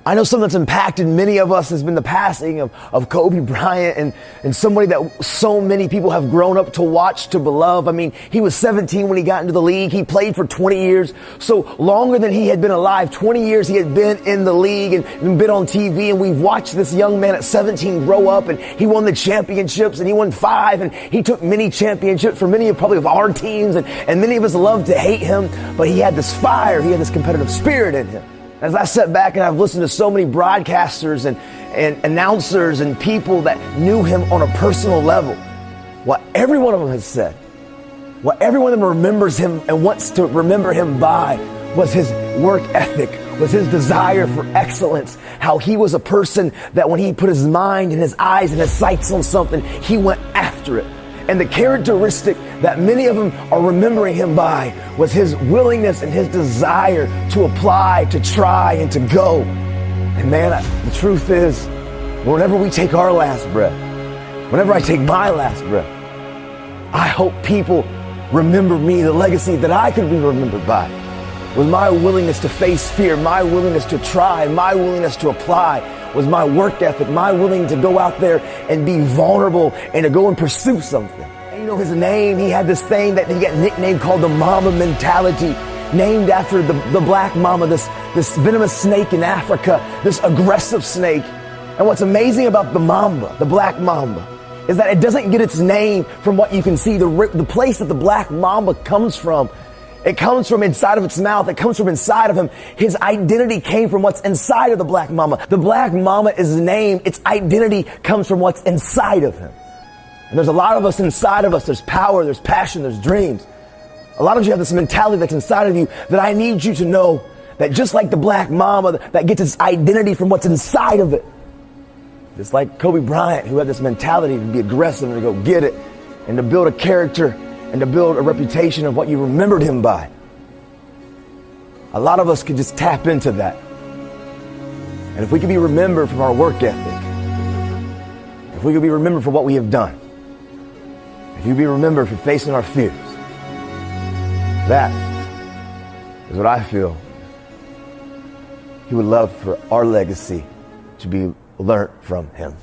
I know something that's impacted many of us has been the passing of Kobe Bryant and somebody that so many people have grown up to watch, to beloved. I mean, he was 17 when he got into the league. He played for 20 years. So longer than he had been alive, 20 years he had been in the league and been on TV. And we've watched this young man at 17 grow up, and he won the championships, and he won 5, and he took many championships for many of probably of our teams. And many of us love to hate him, but he had this fire. He had this competitive spirit in him. As I sat back and I've listened to so many broadcasters and announcers and people that knew him on a personal level, what every one of them has said, what every one of them remembers him and wants to remember him by, was his work ethic, was his desire for excellence, how he was a person that when he put his mind and his eyes and his sights on something, he went after it. And the characteristic that many of them are remembering him by was his willingness and his desire to apply, to try, and to go. And man, the truth is, whenever we take our last breath, whenever I take my last breath, I hope people remember me, the legacy that I could be remembered by, was my willingness to face fear, my willingness to try, my willingness to apply, was my work ethic, my willing to go out there and be vulnerable and to go and pursue something. And you know his name, he had this thing that he got nicknamed called the Mamba mentality, named after the black mamba, this venomous snake in Africa, this aggressive snake. And what's amazing about the mamba, the black mamba, is that it doesn't get its name from what you can see. The place that the black mamba comes from, it comes from inside of its mouth. It comes from inside of him. His identity came from what's inside of the black mamba. The black mamba is named. Its identity comes from what's inside of him. And there's a lot of us inside of us. There's power, there's passion, there's dreams. A lot of you have this mentality that's inside of you that I need you to know that just like the black mamba that gets its identity from what's inside of it, just like Kobe Bryant, who had this mentality to be aggressive and to go get it and to build a character and to build a reputation of what you remembered him by. A lot of us could just tap into that. And if we could be remembered from our work ethic, if we could be remembered for what we have done, if you be remembered for facing our fears, that is what I feel he would love for our legacy to be learned from him.